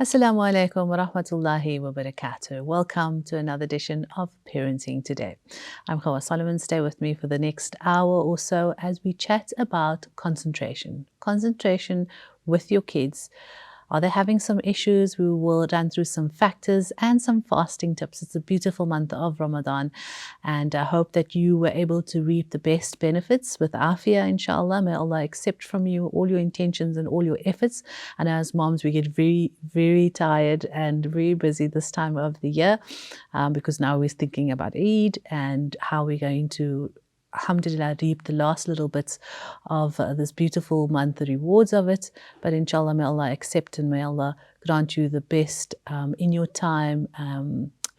Assalamu alaikum wa rahmatullahi wa barakatuh. Welcome to another edition of Parenting Today. I'm Hawa Solomon. Stay with me for the next hour or so as we chat about concentration. Concentration with your kids. Are they having some issues? We will run through some factors and some fasting tips. It's a beautiful month of Ramadan, and I hope that you were able to reap the best benefits with afia, inshallah. May Allah accept from you all your intentions and all your efforts. And as moms, we get very, very tired and very busy this time of the year because now we're thinking about Eid and how we're going to, alhamdulillah, reap the last little bits of this beautiful month, the rewards of it. But inshallah, may Allah accept and may Allah grant you the best in your time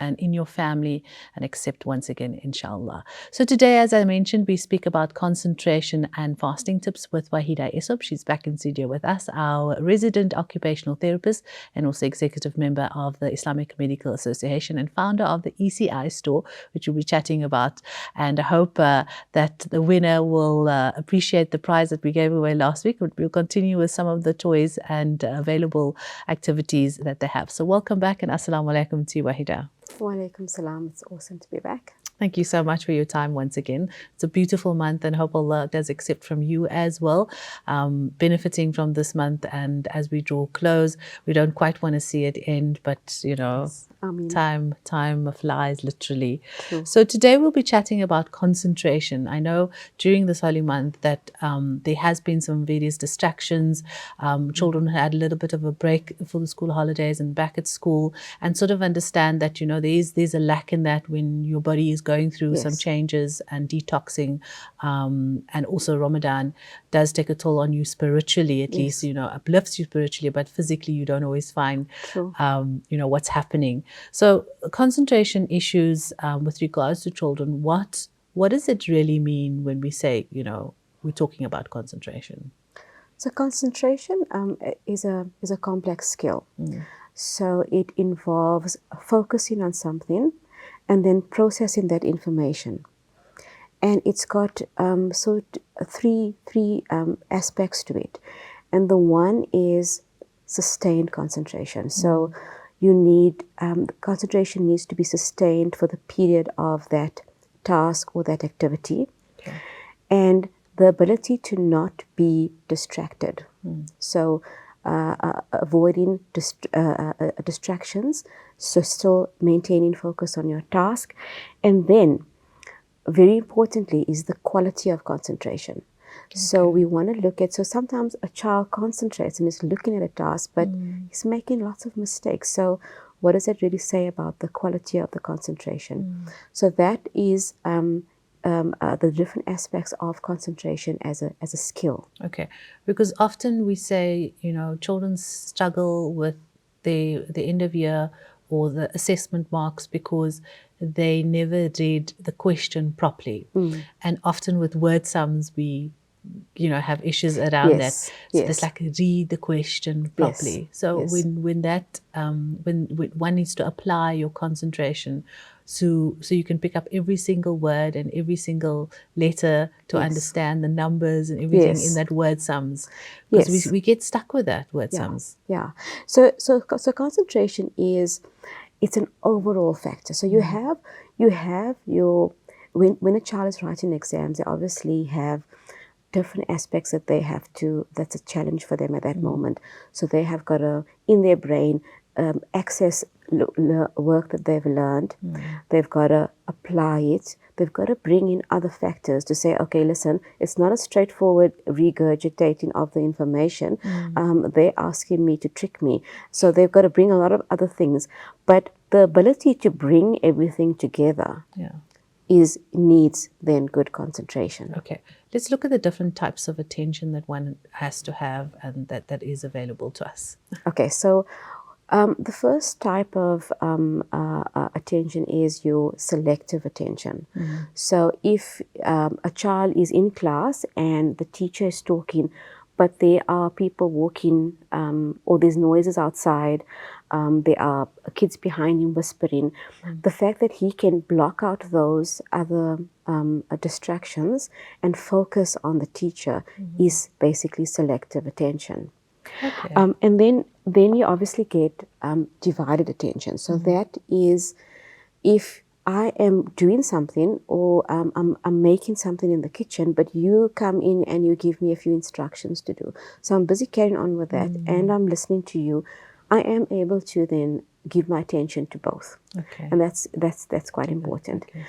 and in your family, and accept once again, inshallah. So today, as I mentioned, we speak about concentration and fasting tips with Wahida Isop. She's back in studio with us, our resident occupational therapist and also executive member of the Islamic Medical Association and founder of the ECI store, which we'll be chatting about. And I hope that the winner will appreciate the prize that we gave away last week. We'll continue with some of the toys and available activities that they have. So welcome back and assalamu alaikum to you, Wahida. Wa alaikum salam. It's awesome to be back. Thank you so much for your time once again. It's a beautiful month and hope Allah does accept from you as well, benefiting from this month. And as we draw close, we don't quite want to see it end, but you know, yes. Time flies literally. True. So today we'll be chatting about concentration. I know during this holy month that there has been some various distractions. Children had a little bit of a break for the school holidays and back at school, and sort of understand that, you know, there's a lack in that when your body is going through some changes and detoxing, and also Ramadan does take a toll on you spiritually, at least, you know, uplifts you spiritually, but physically you don't always find, you know, what's happening. So concentration issues with regards to children, what does it really mean when we say, you know, we're talking about concentration? So concentration is a complex skill. So it involves focusing on something and then processing that information. And it's got three aspects to it. And the one is sustained concentration. So you need, concentration needs to be sustained for the period of that task or that activity. Okay. And the ability to not be distracted. So avoiding distractions, so still maintaining focus on your task. And then, very importantly, is the quality of concentration. Okay. So we want to look at, so sometimes a child concentrates and is looking at a task, but he's making lots of mistakes. So what does that really say about the quality of the concentration? So that is the different aspects of concentration as a skill. Okay, because often we say, you know, children struggle with the end of year or the assessment marks because they never read the question properly. And often with word sums, we, you know, have issues around that. So it's like read the question properly. So when that when one needs to apply your concentration, so you can pick up every single word and every single letter to understand the numbers and everything in that word sums. Because we get stuck with that word sums. Yeah. So concentration it's an overall factor. So you have your when a child is writing exams, they obviously have different aspects that they have to, that's a challenge for them at that moment. So they have got to, in their brain, access work that they've learned. They've got to apply it. They've got to bring in other factors to say, okay, listen, it's not a straightforward regurgitating of the information. They're asking me to trick me. So they've got to bring a lot of other things. But the ability to bring everything together needs then good concentration. Okay, let's look at the different types of attention that one has to have and that is available to us. Okay, so The first type of attention is your selective attention. So if a child is in class and the teacher is talking, but there are people walking, or there's noises outside, there are kids behind him whispering, the fact that he can block out those other distractions and focus on the teacher is basically selective attention. Okay. And then you obviously get divided attention. So that is, if I am doing something, or I'm making something in the kitchen, but you come in and you give me a few instructions to do. So I'm busy carrying on with that, and I'm listening to you. I am able to then give my attention to both. Okay. And that's quite important. Okay.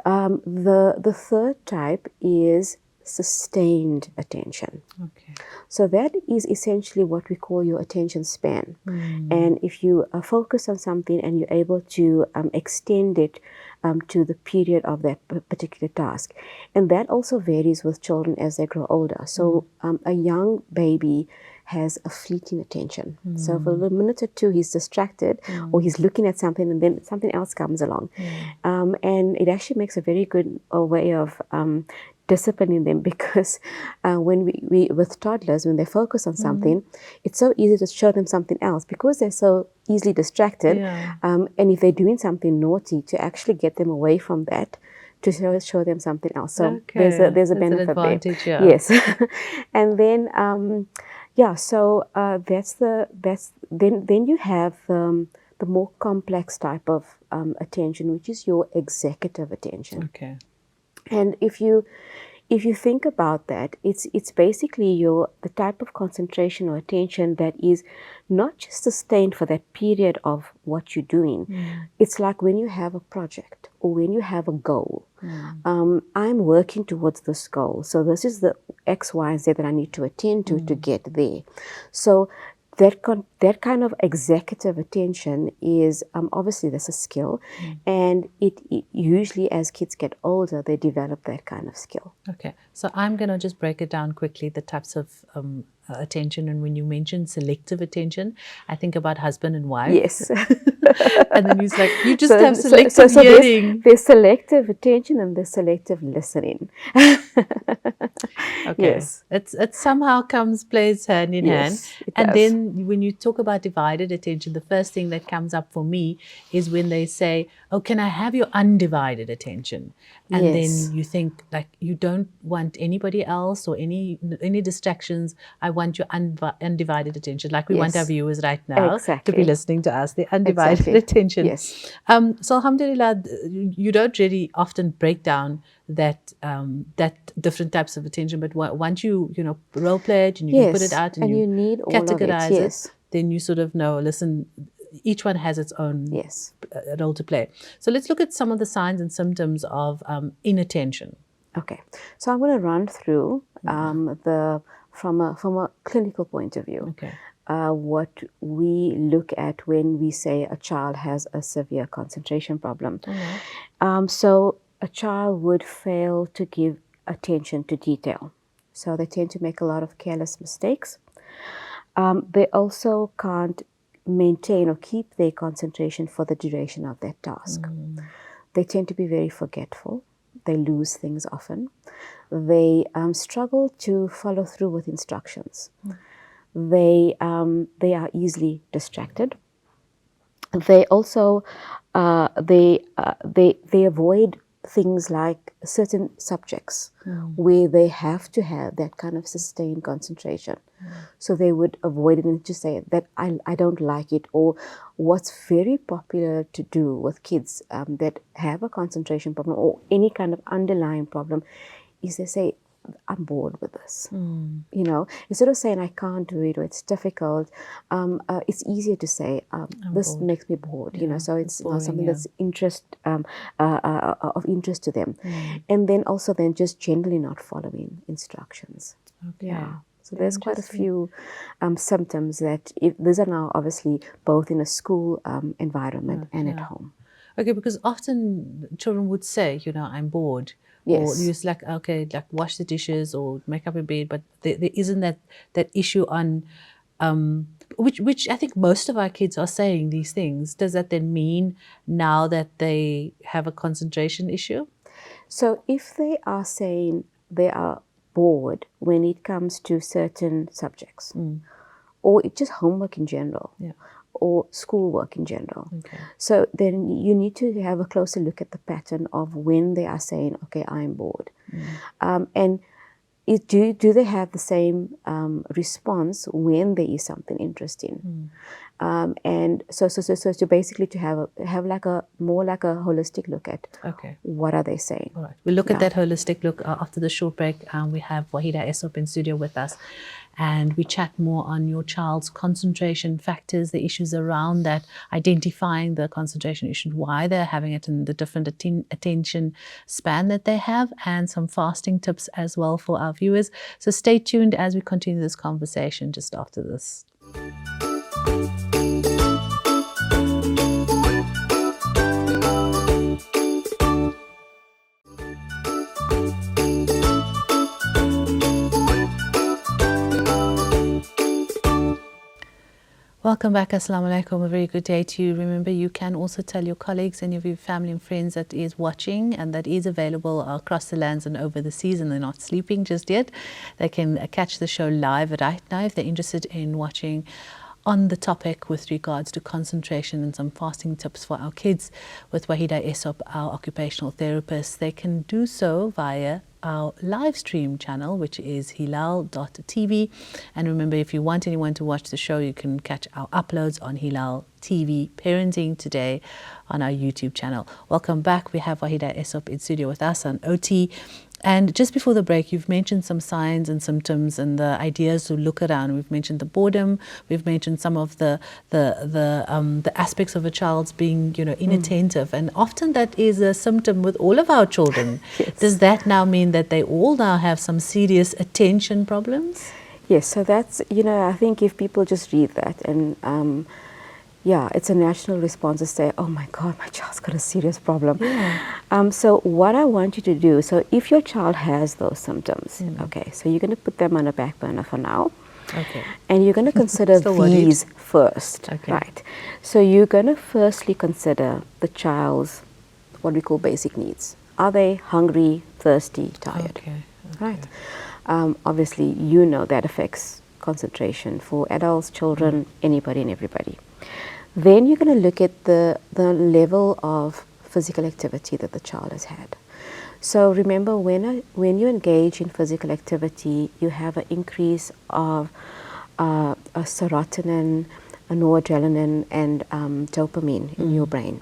The third type is sustained attention. Okay. So that is essentially what we call your attention span. And if you focus on something and you're able to extend it to the period of that particular task. And that also varies with children as they grow older. So a young baby has a fleeting attention. So for a minute or two, he's distracted, or he's looking at something, and then something else comes along. And it actually makes a very good way of disciplining them, because when we with toddlers, when they focus on something, it's so easy to show them something else because they're so easily distracted. And if they're doing something naughty, to actually get them away from that, to show them something else. So there's a benefit there. Yeah. Yes. And then so then you have the more complex type of attention, which is your executive attention. Okay. And if you think about that, it's basically the type of concentration or attention that is not just sustained for that period of what you're doing. It's like when you have a project or when you have a goal. I'm working towards this goal. So this is the X, Y, and Z that I need to attend to get there. So that kind of executive attention is obviously that's a skill, and it usually as kids get older they develop that kind of skill. Okay, so I'm going to just break it down quickly, the types of attention. And when you mention selective attention, I think about husband and wife. Yes. And then he's like, you just have selective hearing. There's selective attention and there's selective listening. Okay. Yes. It somehow plays hand in hand. And then when you talk about divided attention, the first thing that comes up for me is when they say, oh, can I have your undivided attention? And then you think like you don't want anybody else or any distractions. I want your undivided attention, like we want our viewers right now to be listening to us, the undivided attention. Yes. So alhamdulillah, you don't really often break down that different types of attention, but once you role play it and you can put it out and you need categorize it, then you sort of know, listen, each one has its own role to play. So let's look at some of the signs and symptoms of inattention. Okay, so I'm going to run through from a clinical point of view. Okay. What we look at when we say a child has a severe concentration problem. So a child would fail to give attention to detail. So they tend to make a lot of careless mistakes. They also can't maintain or keep their concentration for the duration of their task. They tend to be very forgetful. They lose things often. They struggle to follow through with instructions. They are easily distracted. They also they avoid things like certain subjects where they have to have that kind of sustained concentration. So they would avoid it and just say that I don't like it. Or what's very popular to do with kids that have a concentration problem or any kind of underlying problem is they say, I'm bored with this. Instead of saying I can't do it or it's difficult, it's easier to say this bored. Makes me bored. So it's boring, not something that's of interest to them. And then also just generally not following instructions. Okay. So there's quite a few symptoms that these are now obviously both in a school environment and at home. Okay, because often children would say, I'm bored. Or use like wash the dishes or make up your bed, but there isn't that issue on which I think most of our kids are saying these things. Does that then mean now that they have a concentration issue? So if they are saying they are bored when it comes to certain subjects, or it's just homework in general, or schoolwork in general. Okay. So then you need to have a closer look at the pattern of when they are saying, okay, I'm bored. And do they have the same response when there is something interesting? And so basically to have like a more like a holistic look at what are they saying. All right. We'll look at that holistic look after the short break. We have Wahida Esop in studio with us, and we chat more on your child's concentration factors, the issues around that, identifying the concentration issues, why they're having it, and the different attention span that they have, and some fasting tips as well for our viewers. So stay tuned as we continue this conversation just after this. Welcome back. Assalamu alaikum. A very good day to you. Remember, you can also tell your colleagues and your family and friends that is watching and that is available across the lands and over the seas, and they're not sleeping just yet. They can catch the show live right now if they're interested in watching on the topic with regards to concentration and some fasting tips for our kids with Wahida Esop, our occupational therapist. They can do so via our live stream channel, which is hilaal.tv. And remember, if you want anyone to watch the show, you can catch our uploads on Hilaal TV Parenting Today on our YouTube channel. Welcome back. We have Wahida Esop in studio with us on OT. And just before the break, you've mentioned some signs and symptoms and the ideas to look around. We've mentioned the boredom. We've mentioned some of the aspects of a child's being, inattentive, and often that is a symptom with all of our children. Yes. Does that now mean that they all now have some serious attention problems? Yes. So that's I think if people just read that and it's a natural response to say, oh my God, my child's got a serious problem. Yeah. So what I want you to do, so if your child has those symptoms, okay, so you're going to put them on a back burner for now. Okay. And you're going to consider these first. Okay. Right. So you're going to firstly consider the child's, what we call basic needs. Are they hungry, thirsty, tired? Okay. Right. Obviously, that affects concentration for adults, children, anybody and everybody. Then you're going to look at the level of physical activity that the child has had. So remember, when you engage in physical activity, you have an increase of a serotonin, a noradrenaline, and dopamine in your brain.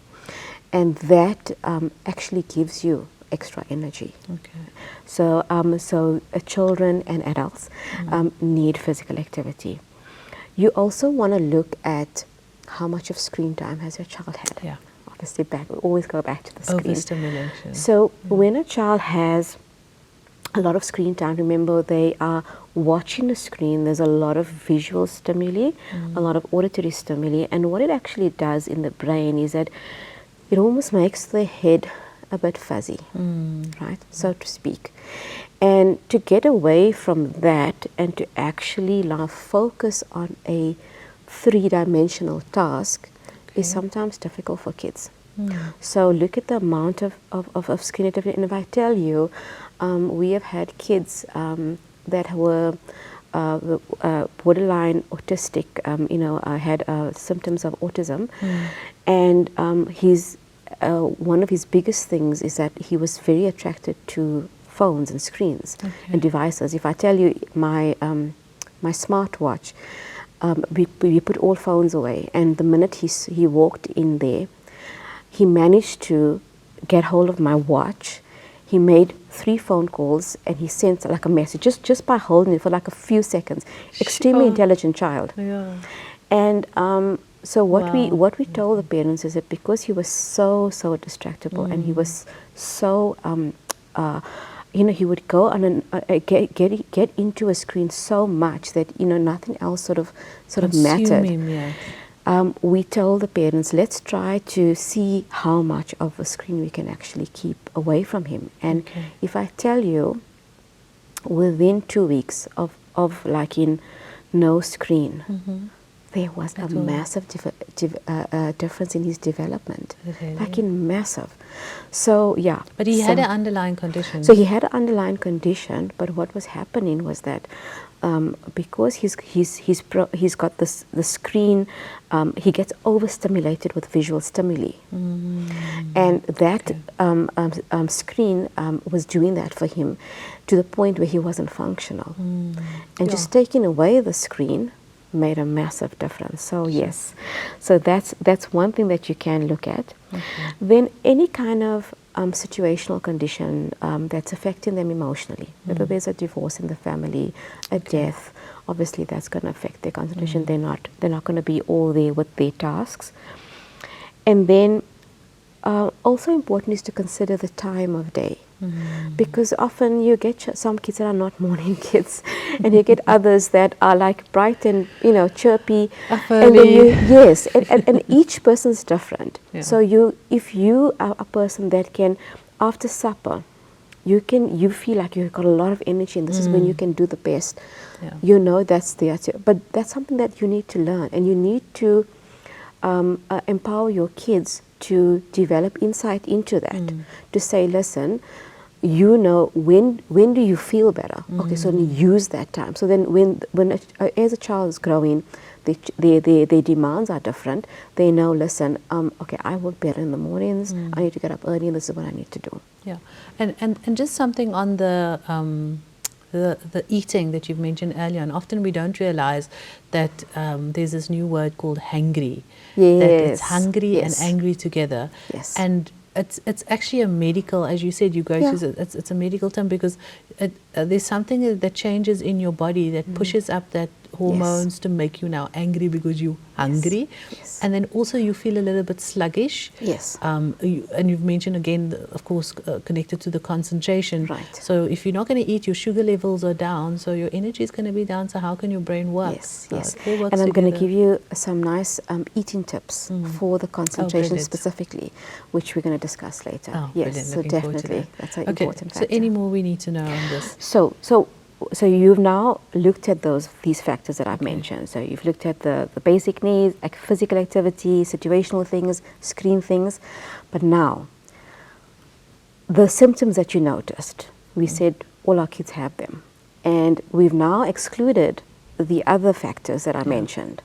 And that actually gives you extra energy. Okay. So children and adults need physical activity. You also want to look at how much of screen time has your child had? Yeah. Obviously, we always go back to the screen. Overstimulation. So when a child has a lot of screen time, remember they are watching the screen. There's a lot of visual stimuli, a lot of auditory stimuli, and what it actually does in the brain is that it almost makes the head a bit fuzzy, right, so to speak. And to get away from that and to actually now focus on a three-dimensional task is sometimes difficult for kids. So look at the amount of screen activity. And if I tell you, we have had kids that were borderline autistic, had symptoms of autism, and one of his biggest things is that he was very attracted to phones and screens and devices. If I tell you my smartwatch, we put all phones away, and the minute he walked in there, he managed to get hold of my watch. He made 3 phone calls and he sent like a message just by holding it for like a few seconds. Extremely intelligent child. Yeah. And so what we told the parents is that because he was so distractible and he was so he would go on get into a screen so much that nothing else sort of mattered. Him, yeah. We told the parents, let's try to see how much of a screen we can actually keep away from him. And if I tell you, within 2 weeks of like in no screen, there was a massive difference in his development, Really? like in massive. So yeah. But he had an underlying condition. So he had an underlying condition, but what was happening was that because he's got the screen, he gets overstimulated with visual stimuli, and that screen was doing that for him to the point where he wasn't functional, and just taking away the screen made a massive difference. So yes, so that's one thing that you can look at. Then any kind of situational condition that's affecting them emotionally, whether there's a divorce in the family, a death, obviously that's going to affect their concentration. They're not going to be all there with their tasks. And then also important is to consider the time of day. Because often you get some kids that are not morning kids, and you get others that are like bright and chirpy. And then and each person's different. So if you are a person that can, after supper, you feel like you've got a lot of energy, and this is when you can do the best. That's but that's something that you need to learn, and you need to empower your kids to develop insight into that, to say, listen, when do you feel better? Okay, so use that time. So then when as a child is growing, their demands are different. They know, listen, okay, I work better in the mornings, I need to get up early, and this is what I need to do. Yeah, and just something on the eating that you've mentioned earlier, and often we don't realize that there's this new word called hangry. Yes. That it's hungry and angry together. Yes. And it's actually a medical, as you said, you go to it's a medical term, because there's something that changes in your body that pushes up that hormones to make you now angry because you're hungry. Yes. And then also you feel a little bit sluggish. Yes. And you've mentioned again, of course, connected to the concentration. Right. So if you're not going to eat, your sugar levels are down, so your energy is going to be down. So how can your brain work? Yes, so yes. it all works And I'm going to together. give you some nice eating tips for the concentration specifically, which we're going to discuss later. Oh, yes, brilliant. so Looking forward to definitely that. that's an Okay, important so factor. any more we need to know on this? So you've now looked at these factors that I've mentioned. So you've looked at the basic needs, like physical activity, situational things, screen things. But now, the symptoms that you noticed, we said all our kids have them. And we've now excluded the other factors that I mentioned.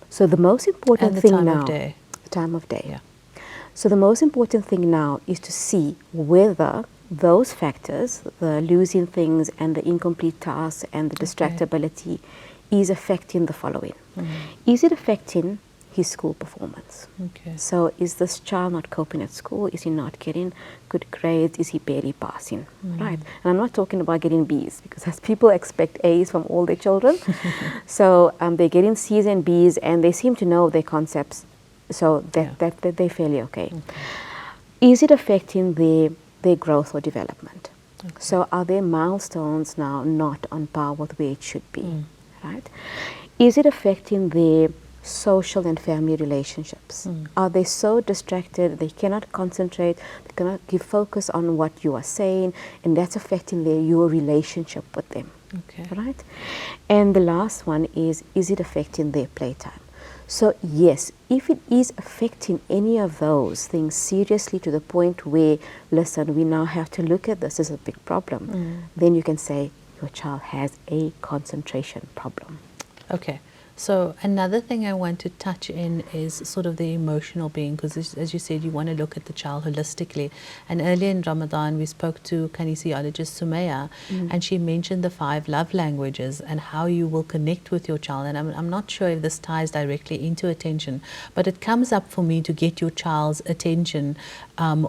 So the most important thing now... the time of day. Yeah. So the most important thing now is to see whether those factors, the losing things and the incomplete tasks and the distractibility, is affecting the following. Is it affecting his school performance? Okay. So is this child not coping at school? Is he not getting good grades? Is he barely passing? Right. And I'm not talking about getting B's, because as people expect A's from all their children. So they're getting C's and B's, and they seem to know their concepts. So that they're fairly okay. Is it affecting their growth or development? So are their milestones now not on par with where it should be? Right? Is it affecting their social and family relationships? Are they so distracted they cannot concentrate, they cannot give focus on what you are saying, and that's affecting your relationship with them? Okay. Right? And the last one is it affecting their playtime? So yes, if it is affecting any of those things seriously to the point where, listen, we now have to look at this as a big problem, then you can say your child has a concentration problem. Okay. So another thing I want to touch in is sort of the emotional being, because as you said, you want to look at the child holistically. And earlier in Ramadan, we spoke to kinesiologist Sumaya, and she mentioned the 5 love languages and how you will connect with your child. And I'm not sure if this ties directly into attention, but it comes up for me to get your child's attention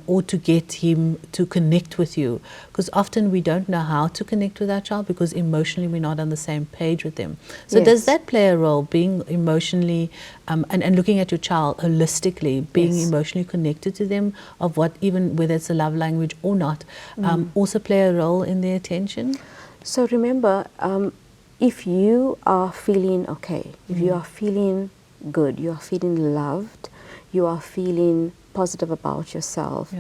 or to get him to connect with you. Because often we don't know how to connect with our child because emotionally we're not on the same page with them. So does that play a role? Being emotionally and looking at your child holistically, being emotionally connected to them, of what, even whether it's a love language or not, also play a role in their attention? So remember, if you are feeling okay, if you are feeling good, you are feeling loved, you are feeling positive about yourself,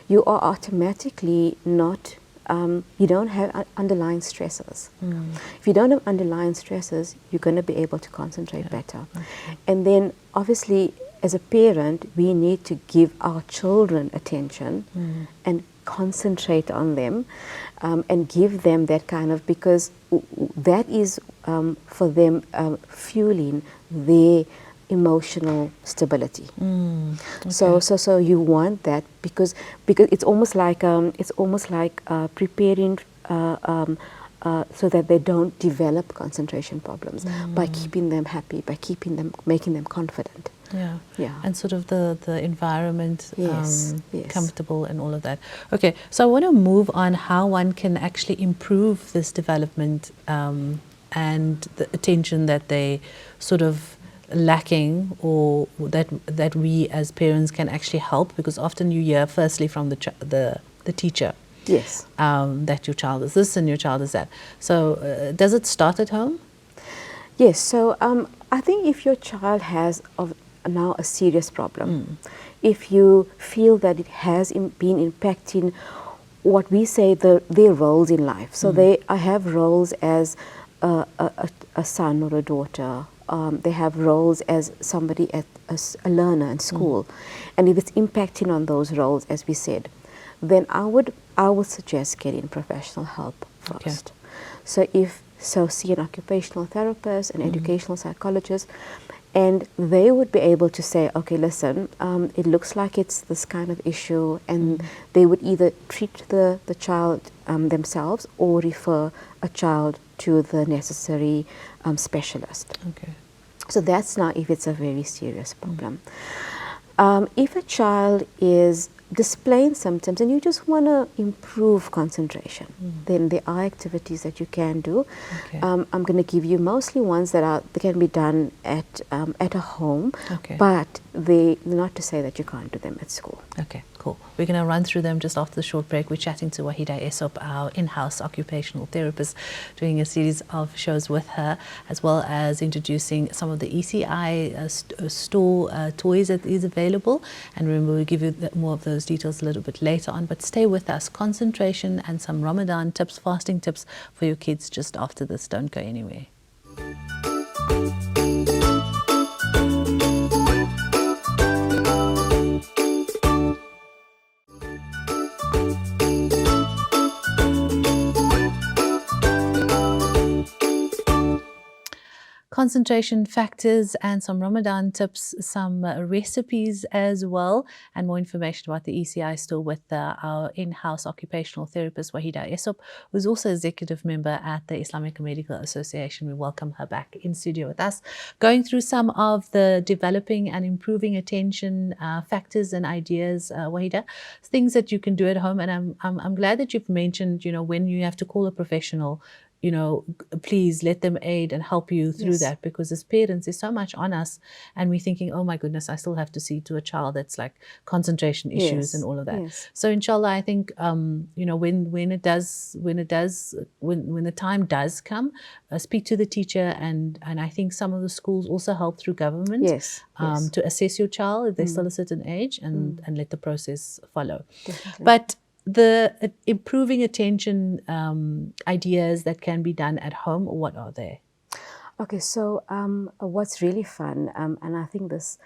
you are automatically not you don't have underlying stressors. If you don't have underlying stressors, you're going to be able to concentrate better. And then obviously, as a parent, we need to give our children attention and concentrate on them, and give them that kind of, because that is for them fueling their emotional stability. So you want that, because it's almost like preparing so that they don't develop concentration problems by keeping them happy, by making them confident. Yeah. And sort of the environment Yes. comfortable and all of that. Okay, so I want to move on how one can actually improve this development and the attention that they sort of lacking, or that we as parents can actually help, because often you hear firstly from the teacher. Yes. That your child is this and your child is that. So does it start at home? Yes. So I think if your child has now a serious problem, if you feel that it has been impacting what we say their roles in life. So I have roles as a son or a daughter. They have roles as somebody, a learner in school. And if it's impacting on those roles, as we said, then I would suggest getting professional help first. Okay. So see an occupational therapist, an educational psychologist, and they would be able to say, okay, listen, it looks like it's this kind of issue, and they would either treat the child themselves or refer a child to the necessary specialist. Okay. So that's now if it's a very serious problem. If a child is displaying symptoms and you just want to improve concentration, then there are activities that you can do. Okay. I'm going to give you mostly ones that can be done at a home, but they're not to say that you can't do them at school. Okay, cool. We're going to run through them just after the short break. We're chatting to Wahida Esop, our in-house occupational therapist, doing a series of shows with her, as well as introducing some of the ECI store toys that is available. And remember, we'll give you more of those details a little bit later on. But stay with us. Concentration and some Ramadan tips, fasting tips for your kids just after this. Don't go anywhere. Concentration factors and some Ramadan tips, some recipes as well, and more information about the ECI store with our in-house occupational therapist, Wahida Esop, who's also executive member at the Islamic Medical Association. We welcome her back in studio with us, going through some of the developing and improving attention factors and ideas, Wahida, things that you can do at home. And I'm glad that you've mentioned, when you have to call a professional, please let them aid and help you through that, because as parents, there's so much on us, and we're thinking, oh my goodness, I still have to see to a child that's like concentration issues and all of that. So inshallah, I think when the time does come, speak to the teacher, and I think some of the schools also help through government to assess your child if they're still a certain age, and let the process follow. Definitely. But the improving attention ideas that can be done at home, what are they? Okay, so what's really fun, and I think this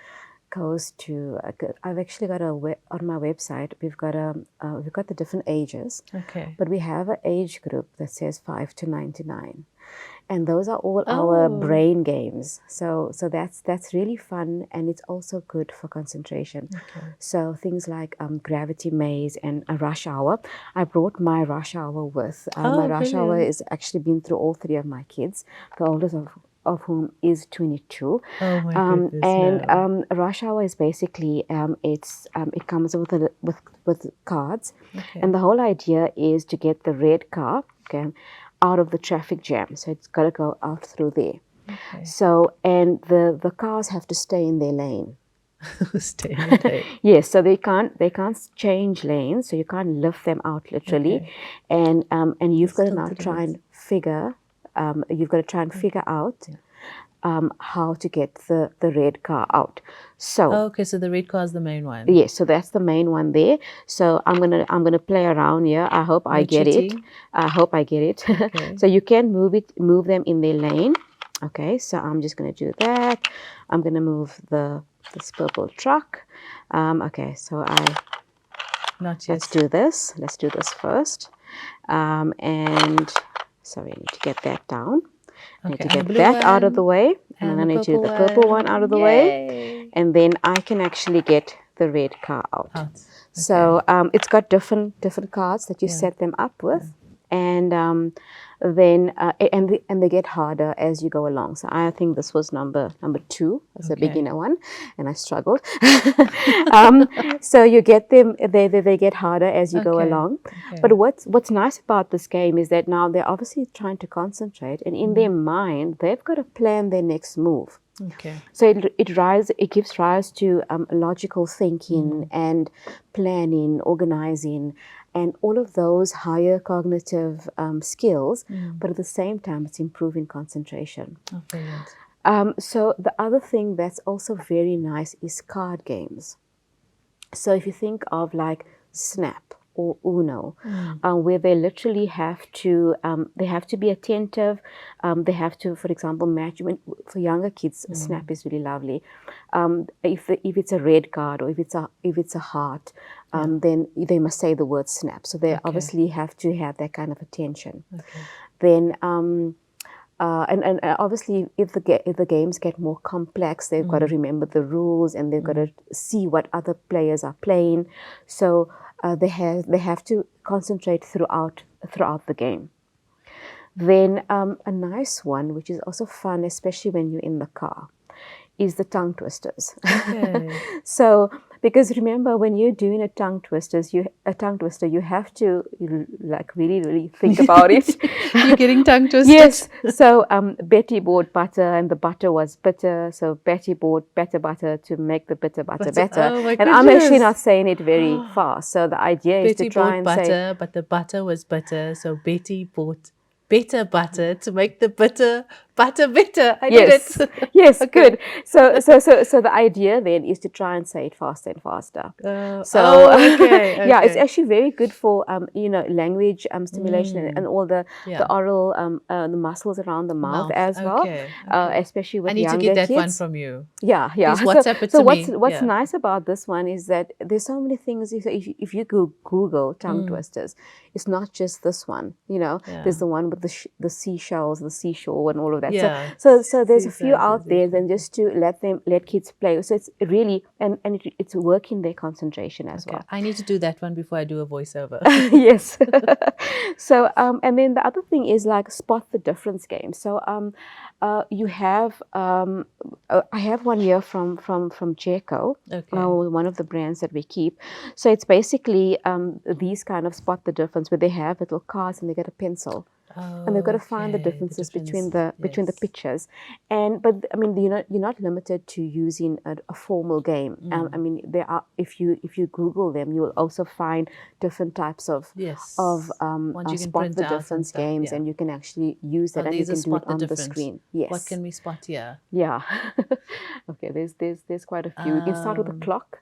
goes to, I've actually got on my website, we've got the different ages. Okay. But we have an age group that says 5 to 99. And those are all our brain games. So that's really fun, and it's also good for concentration. Okay. So things like Gravity Maze and a Rush Hour. I brought my Rush Hour with. My Rush Hour has actually been through all three of my kids, the oldest of whom is 22. Oh my goodness! And Rush Hour is basically it comes with cards, and the whole idea is to get the red car out of the traffic jam. So it's got to go out through there. Okay. So, and the cars have to stay in their lane. Stay in their lane. Yes, so they can't change lanes, so you can't lift them out literally. And you've got to now try and figure out how to get the red car out. So Okay, so the red car is the main one. yes, so that's the main one there. So I'm gonna play around here. I hope I get it. I hope I get it. Okay. So you can move them in their lane. Okay, so I'm just gonna do that. I'm gonna move this purple truck. Okay, so Not yet. let's do this. Let's do this first. And sorry, I need to get that down. I need to get that out of the way. And then I need to do the purple one out of the way. And then I can actually get the red car out. Okay. So it's got different cards that you set them up with. And then and they get harder as you go along. So I think this was number 2 as a beginner one, and I struggled. So you get them; they get harder as you go along. But what's nice about this game is that now they're obviously trying to concentrate, and in their mind they've got to plan their next move. Okay. So it gives rise to logical thinking and planning, organizing, and all of those higher cognitive skills. But at the same time, it's improving concentration. Oh, brilliant. So the other thing that's also very nice is card games. So if you think of like Snap or Uno, where they literally have to be attentive. They have to, for example, match. For younger kids, Snap is really lovely. If it's a red card or if it's a heart, then they must say the word Snap. So they obviously have to have that kind of attention. Then and obviously, if the games get more complex, they've got to remember the rules and they've got to see what other players are playing. So they have to concentrate throughout the game. Then a nice one, which is also fun, especially when you're in the car, is the tongue twisters. Okay. So because remember, when you're doing a tongue twister, you have to like really think about it. You're getting tongue twisted. Yes. So Betty bought butter, and the butter was bitter. So Betty bought better butter to make the bitter butter better. Oh my and I'm actually not saying it very fast. So the idea is to try and butter, say, but the butter was bitter. So Betty bought better butter to make the bitter butter better. I did it. Yes, good. So the idea then is to try and say it faster and faster. Yeah, it's actually very good for language stimulation and all the oral the muscles around the mouth as well. Especially with younger kids. I need to get that one from you. Yeah. Please WhatsApp it to me. What's nice about this one is that there's so many things. If you Google tongue twisters, it's not just this one. There's the one with the seashells, the seashore, and all of that. Yeah. So there's a few out there. Then just to let kids play. So it's really and it's working their concentration as well. I need to do that one before I do a voiceover. Yes. So and then the other thing is like spot the difference game. So you have I have one here from Jeko, one of the brands that we keep. So it's basically these kind of spot the difference where they have little cards and they get a pencil. And they've got to find the differences between the pictures, but I mean you're not limited to using a formal game. I mean there are if you Google them, you will also find different types of spot the difference games, and you can actually use that and you can do it on the screen. Yes. What can we spot here? Yeah. Okay. There's quite a few. You can start with a clock.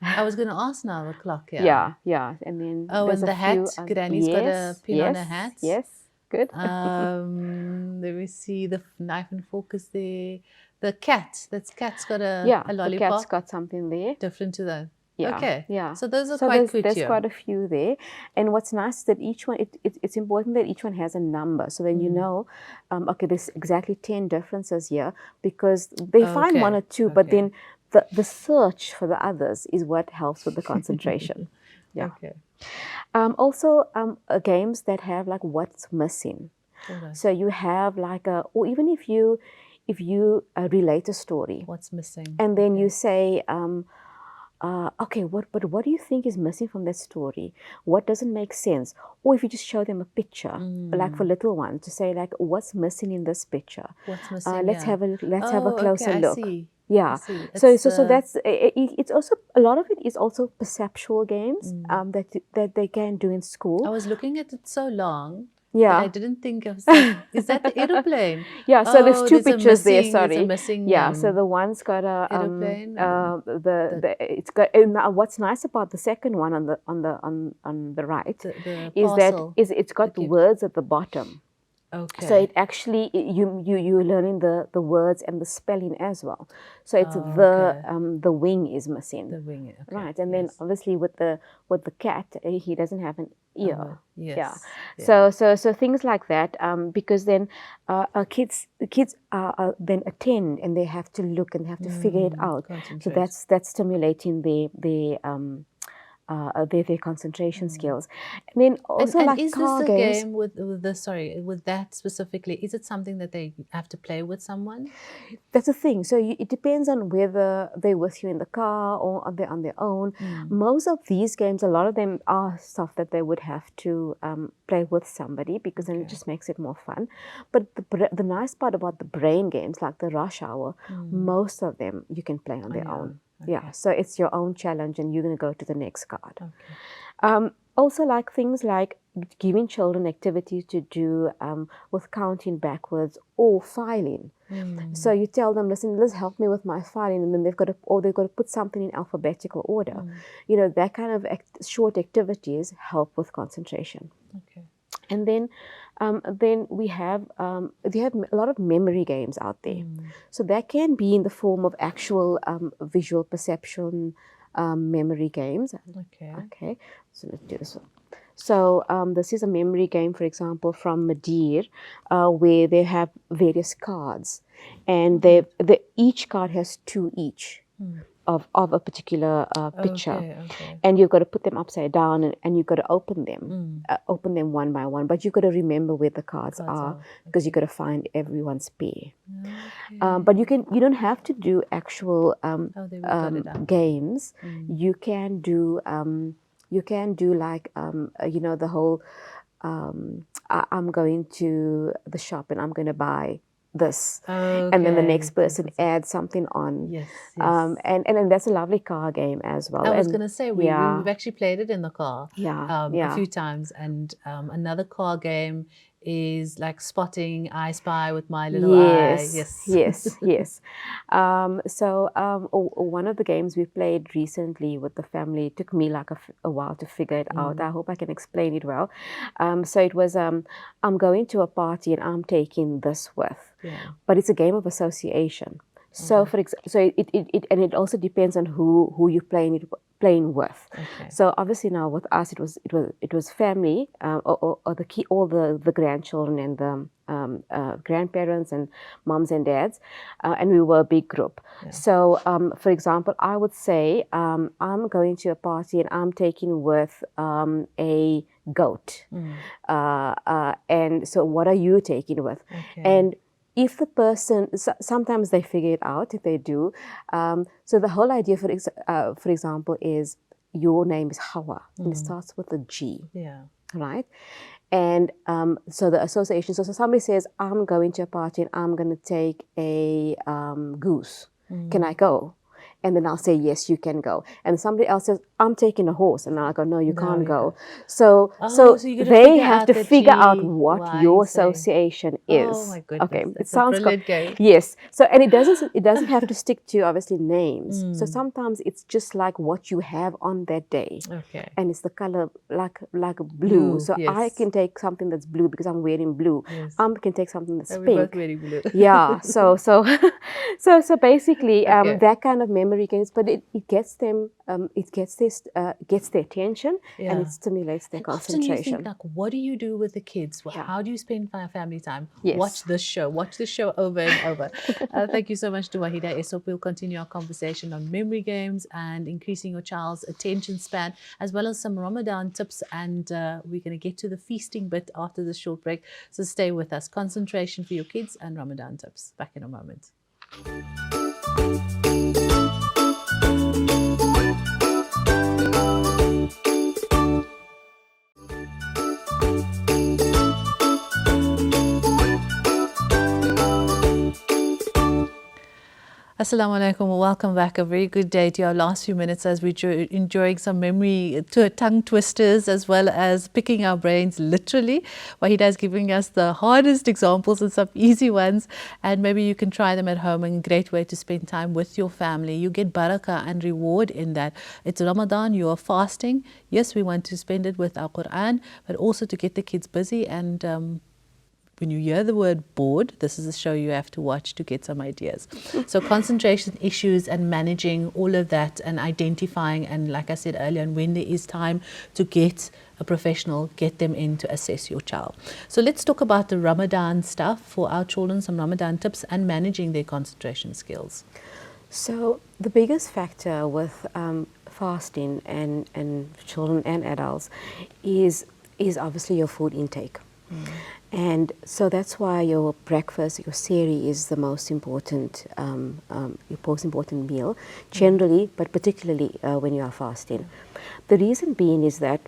I was going to ask now the clock. Yeah. And then and the hat. Granny's got a pin on her hat. Yes. Good. Let me see. The knife and fork is there. The cat's got a lollipop. The cat's got something there. Different to that. Yeah. Okay. Yeah. So those are quite good. There's quite a few there. And what's nice is that each one, it's important that each one has a number. So then you know, there's exactly 10 differences here because they find one or two, but then the search for the others is what helps with the concentration. Yeah. Okay. Also, games that have like what's missing. Okay. So you have like or even if you relate a story. What's missing? And then you say, what do you think is missing from that story? What doesn't make sense? Or if you just show them a picture, like for little ones, to say like, what's missing in this picture? What's missing? Let's have a closer look. I see. Yeah. So that's it's also a lot of it is also perceptual games that they can do in school. I was looking at it so long. Yeah. But I didn't think of. So, is that the aeroplane? Yeah. So there's two pictures there. There's a Sorry. missing. Yeah. So the one's got a aeroplane. it's got. And what's nice about the second one on the right the is parcel, that it's got the words at the bottom. Okay. So it actually you're learning the words and the spelling as well. So it's the wing is missing. The wing, okay. Right? And then obviously with the cat, he doesn't have an ear. Yes. Yeah. So things like that, because then kids then attend and they have to look and have to figure it out. So that's stimulating their concentration skills. And then also and like is car this a games. game with that specifically? Is it something that they have to play with someone? That's the thing. So it depends on whether they're with you in the car or they're on their own. Most of these games, a lot of them are stuff that they would have to play with somebody, because then it just makes it more fun. But the nice part about the brain games, like the Rush Hour, most of them you can play on their own. Okay. Yeah, so it's your own challenge and you're going to go to the next card. Okay. Also like things like giving children activities to do with counting backwards or filing. So you tell them, listen, help me with my filing, and then they've got to put something in alphabetical order. You know, that kind of short activities help with concentration. Okay. And then we have a lot of memory games out there. So that can be in the form of actual visual perception memory games. Okay. So let's do this one. So this is a memory game, for example, from Madeir, where they have various cards, and each card has two each. Of a particular picture, and you've got to put them upside down, and you've got to open them one by one. But you've got to remember where the cards are, because you've got to find everyone's pair. But you don't have to do actual games. You can do like the whole I'm going to the shop and I'm going to buy this, and then the next person adds something on. Yes. And that's a lovely car game as well. I was going to say we've actually played it in the car a few times, and another car game is like spotting I Spy with my little eye. Yes. So one of the games we played recently with the family, it took me like a while to figure it out. I hope I can explain it well. So it was I'm going to a party and I'm taking this with. But it's a game of association. So for example, it also depends on who you're playing with. So obviously now with us it was family, or all the grandchildren and the grandparents and moms and dads, and we were a big group. So for example, I would say I'm going to a party and I'm taking with a goat, and so what are you taking with? And if the person, sometimes they figure it out, if they do. So the whole idea, for example, is your name is Hawa, and it starts with a G. Right? And so the association, so somebody says, I'm going to a party and I'm going to take a goose. Can I go? And then I'll say, yes, you can go. And somebody else says, I'm taking a horse. And I'll go, no, you can't go. So they have to figure out what your association is. Oh my goodness. Okay, it sounds brilliant game. Yes. So, and it doesn't have to stick to obviously names. So sometimes it's just like what you have on that day. Okay. And it's the color like blue. So I can take something that's blue because I'm wearing blue. I can take something that's pink. We're both wearing blue. Yeah. So basically that kind of memory games, but it gets them, it gets their attention, and it stimulates their concentration. Often you think, like, what do you do with the kids? How do you spend family time? Watch this show over and over. Thank you so much to Wahida Esop. We'll continue our conversation on memory games and increasing your child's attention span, as well as some Ramadan tips, and we're going to get to the feasting bit after this short break, so stay with us. Concentration for your kids and Ramadan tips. Back in a moment. Assalamu alaikum. Welcome back. A very good day to our last few minutes as we're enjoying some memory tongue twisters as well as picking our brains literally. Wahida is giving us the hardest examples and some easy ones, and maybe you can try them at home, and a great way to spend time with your family. You get barakah and reward in that. It's Ramadan, you are fasting. Yes, we want to spend it with our Quran, but also to get the kids busy. And when you hear the word bored, this is a show you have to watch to get some ideas. So concentration issues and managing all of that and identifying, and like I said earlier, and when there is time to get a professional, get them in to assess your child. So let's talk about the Ramadan stuff for our children, some Ramadan tips and managing their concentration skills. So the biggest factor with fasting and children and adults is obviously your food intake. And so that's why your breakfast, your sehri, is the most important, meal generally, but particularly when you are fasting. The reason being is that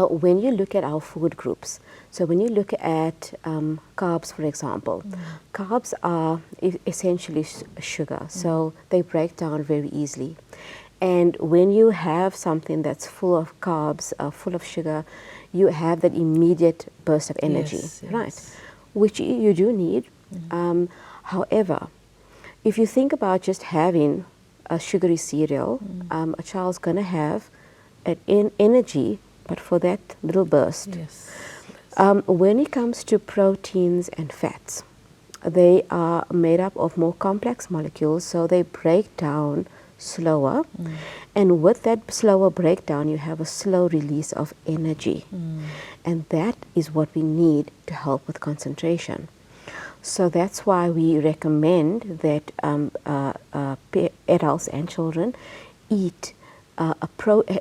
when you look at our food groups, so when you look at carbs, for example, carbs are essentially sugar, so they break down very easily. And when you have something that's full of carbs, full of sugar, you have that immediate burst of energy, right? Which you do need. However, if you think about just having a sugary cereal, a child's going to have an energy, but for that little burst. When it comes to proteins and fats, they are made up of more complex molecules, so they break down slower, and with that slower breakdown you have a slow release of energy, and that is what we need to help with concentration. So that's why we recommend that adults and children eat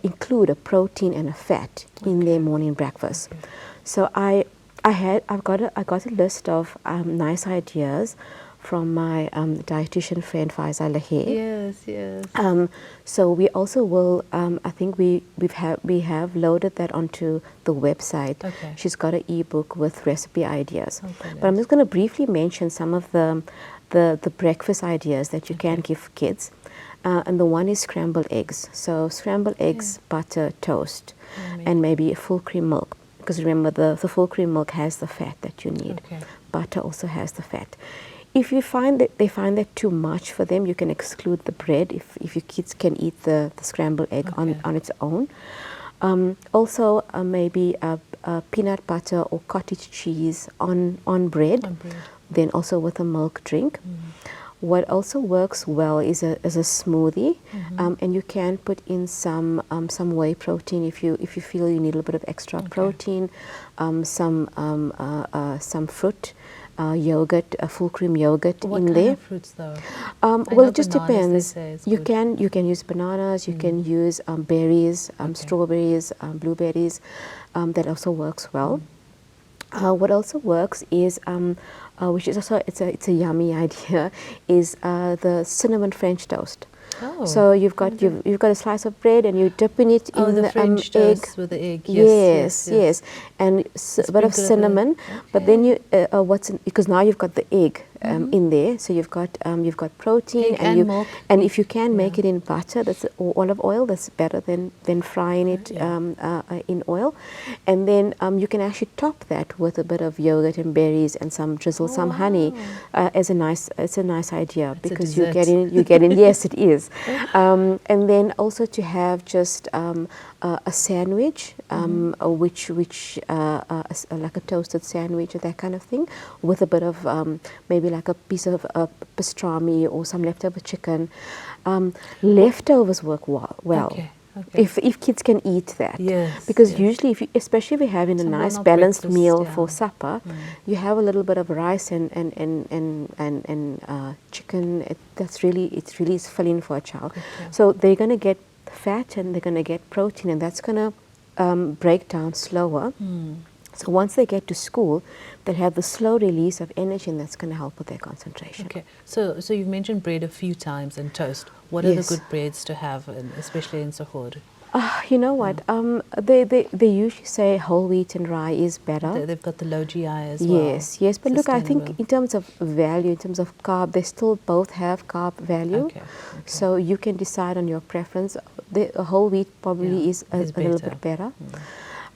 include a protein and a fat in their morning breakfast. So I got a list of nice ideas from my dietitian friend Faiza Lahe. So we also will, I think we have loaded that onto the website. She's got an ebook with recipe ideas. But I'm just going to briefly mention some of the breakfast ideas that you can give kids. And the one is scrambled eggs. So scrambled eggs, butter, toast, and maybe full cream milk. Because remember, the full cream milk has the fat that you need. Butter also has the fat. If you find that they find that too much for them, you can exclude the bread if your kids can eat the scrambled egg on its own. Also, maybe peanut butter or cottage cheese on bread, then also with a milk drink. What also works well is a smoothie, and you can put in some whey protein if you feel you need a little bit of extra protein, some fruit. Yogurt, full cream yogurt what in kind there. Of fruits though? Well, it just depends. You can use bananas, you can use berries, strawberries, blueberries. That also works well. What also works is, which is also it's a yummy idea, is the cinnamon French toast. So you've got a slice of bread and you dip in it in the French toast egg with the egg. Yes, and a bit of cinnamon. But then you because now you've got the egg in there, so you've got protein egg milk. And if you can make it in butter, or olive oil, that's better than frying it in oil. And then you can actually top that with a bit of yogurt and berries and drizzle some honey. It's a nice idea, because you're getting yes, it is. And then also to have just a sandwich, which like a toasted sandwich or that kind of thing, with a bit of maybe like a piece of pastrami or some leftover chicken. Leftovers work well. If kids can eat that, because usually, especially if you're having a nice balanced meal for supper, you have a little bit of rice and chicken. It's really filling for a child. So they're going to get fat and they're going to get protein, and that's going to break down slower. So once they get to school, they'll have the slow release of energy, and that's going to help with their concentration. So you've mentioned bread a few times and toast. What are the good breads to have, especially in suhoor? You know what? They usually say whole wheat and rye is better. They've got the low GI as well. Yes, yes. But look, I think Sustainable. in terms of value, in terms of carb, they still both have carb value. Okay. So you can decide on your preference. The whole wheat probably is a little bit better.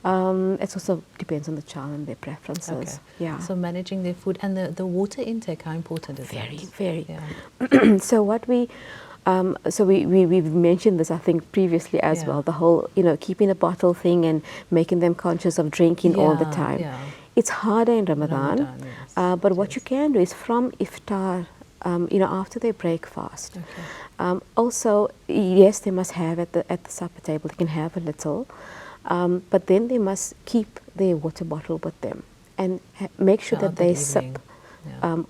It also depends on the child and their preferences. Okay. Yeah. So managing their food and the water intake, how important is Very, that? very. Yeah. So what we've mentioned this, I think, previously as well. The whole, keeping a bottle thing and making them conscious of drinking all the time. Yeah. It's harder in Ramadan, yes, but what you can do is from iftar, after they break fast. Okay. Also, yes, they must have at the supper table. They can have a little, but then they must keep their water bottle with them and make sure that they sip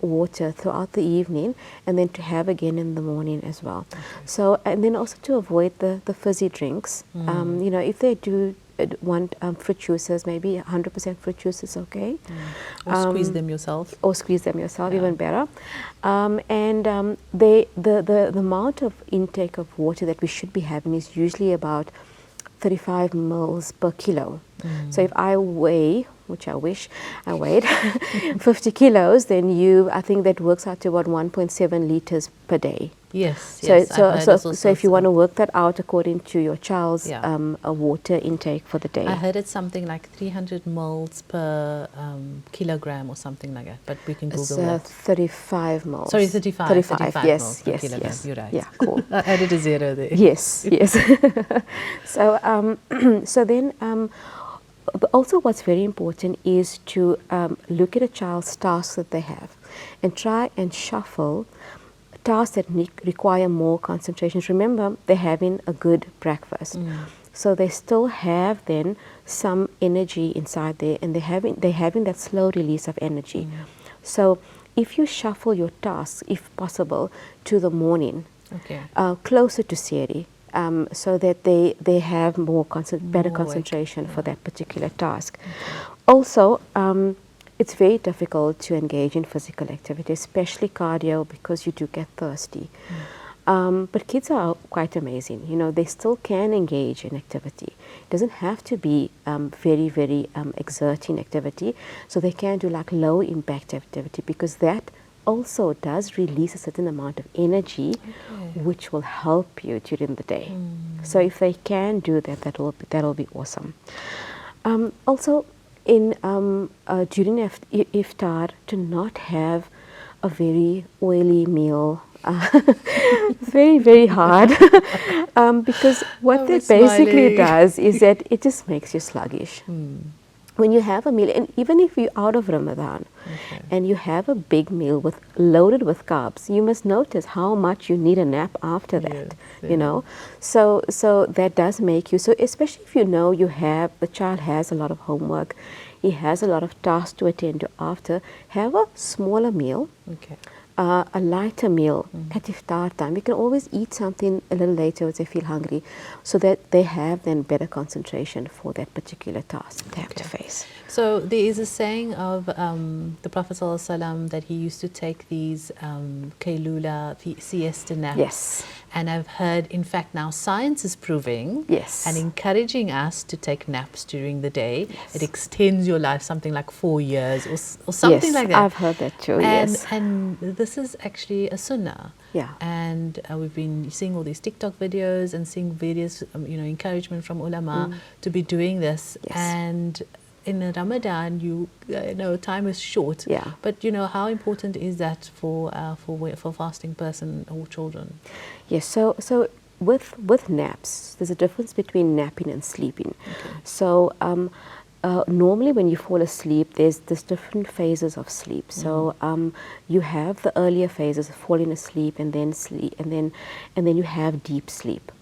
water throughout the evening, and then to have again in the morning as well. Okay. So, and then also to avoid the fizzy drinks. If they do want fruit juices, maybe 100% fruit juice is okay. Or squeeze them yourself. Or squeeze them yourself, even better. The amount of intake of water that we should be having is usually about 35 mils per kilo. So if I weigh, which I wish I weighed, 50 kilos, then I think that works out to about 1.7 liters per day. Yes. So if you want to work that out according to your child's water intake for the day. I heard it's something like 300 mils per kilogram or something like that, but we can Google that. 35 mils. Sorry, 35 yes, mils per kilogram. Yes. You're right. Yeah, cool. I added a zero there. Yes. So then also what's very important is to look at a child's tasks that they have and try and shuffle tasks that require more concentration. Remember, they're having a good breakfast. So they still have then some energy inside there, and they're having that slow release of energy. So if you shuffle your tasks, if possible, to the morning, closer to Seri, so that they have better concentration for that particular task. Also, it's very difficult to engage in physical activity, especially cardio, because you do get thirsty. But kids are quite amazing. They still can engage in activity. It doesn't have to be very, very exerting activity. So they can do like low impact activity, because that also does release a certain amount of energy, which will help you during the day. So if they can do that, that'll be awesome. Also, during iftar, to not have a very oily meal. Very, very hard. Because what that basically does is that it just makes you sluggish. When you have a meal, and even if you're out of Ramadan and you have a big meal loaded with carbs, you must notice how much you need a nap after that. So that does make you, so especially if the child has a lot of homework, he has a lot of tasks to attend to after, have a smaller meal. A lighter meal at iftar time. You can always eat something a little later if they feel hungry, so that they have then better concentration for that particular task they have to face. So there is a saying of the Prophet ﷺ that he used to take these kailula, siesta naps. Yes. And I've heard, in fact, now science is proving and encouraging us to take naps during the day. Yes. It extends your life something like 4 years or something like that. I've heard that too, And this is actually a sunnah. Yeah. And we've been seeing all these TikTok videos and seeing various, encouragement from ulama to be doing this. Yes. And in Ramadan, time is short. Yeah. But how important is that for fasting person or children? Yes. So with naps, there's a difference between napping and sleeping. So normally when you fall asleep, there's different phases of sleep. So you have the earlier phases of falling asleep and then sleep, and then you have deep sleep.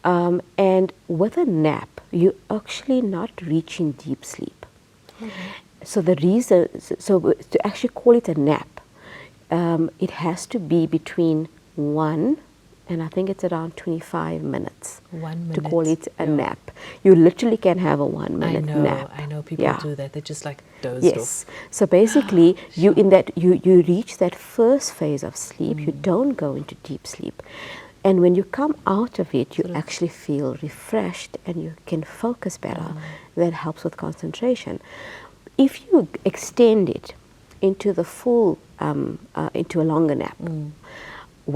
And with a nap, you're actually not reaching deep sleep. So to actually call it a nap, it has to be between 1 and I think it's around 25 minutes 1 minute to call it a nap. You literally can have a 1 minute nap. I know people do that. They just like dozed Yes. off. So basically, you reach that first phase of sleep. You don't go into deep sleep. And when you come out of it, you actually feel refreshed and you can focus better. That helps with concentration. If you extend it into the full, into a longer nap,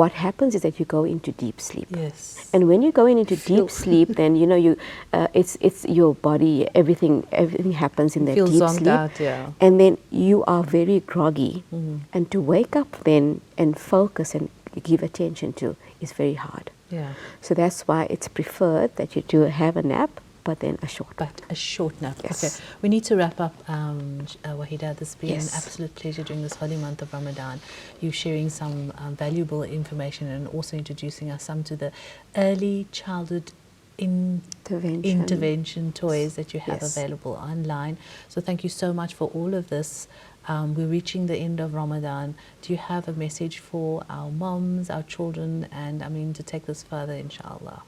what happens is that you go into deep sleep. Yes. And when you go into deep sleep, then you know it's your body. Everything happens in that feel deep zonked sleep. out, yeah. And then you are very groggy, and to wake up then and focus and give attention to is very hard. Yeah. So that's why it's preferred that you do have a nap, but then a short. But a short nap. Yes. Okay. We need to wrap up, Wahida. This has been Yes. an absolute pleasure during this holy month of Ramadan. You sharing some valuable information and also introducing us some to the early childhood intervention toys that you have Yes. available online. So thank you so much for all of this. We're reaching the end of Ramadan. Do you have a message for our moms, our children, and I mean to take this further, inshallah?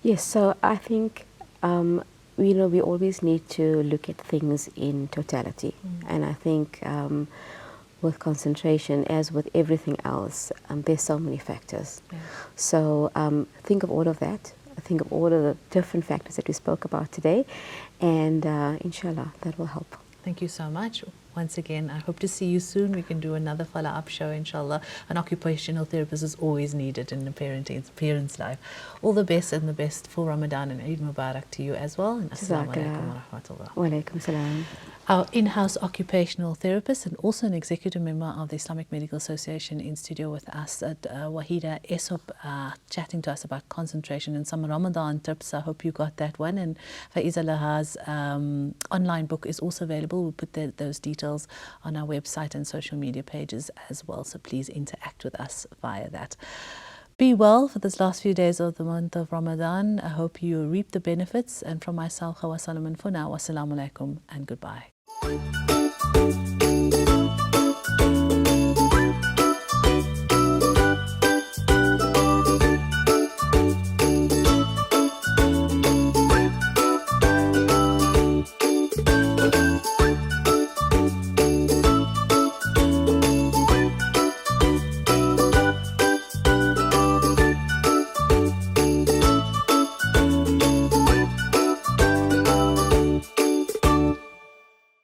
Yes, so I think, we always need to look at things in totality. And I think with concentration, as with everything else, there's so many factors. Yeah. So think of all of that. Think of all of the different factors that we spoke about today. And inshallah, that will help. Thank you so much. Once again, I hope to see you soon. We can do another follow-up show, inshallah. An occupational therapist is always needed in a parent's life. All the best and the best for Ramadan and Eid Mubarak to you as well. And assalamu alaikum wa rahmatullah. Wa alaikum salam. Our in-house occupational therapist and also an executive member of the Islamic Medical Association in studio with us at Wahida Esop, chatting to us about concentration and some Ramadan tips. I hope you got that one. And Faiza Laha's online book is also available. We'll put those details on our website and social media pages as well. So please interact with us via that. Be well for this last few days of the month of Ramadan. I hope you reap the benefits. And from myself, Hawa Solomon, for now, wassalamu alaikum and goodbye.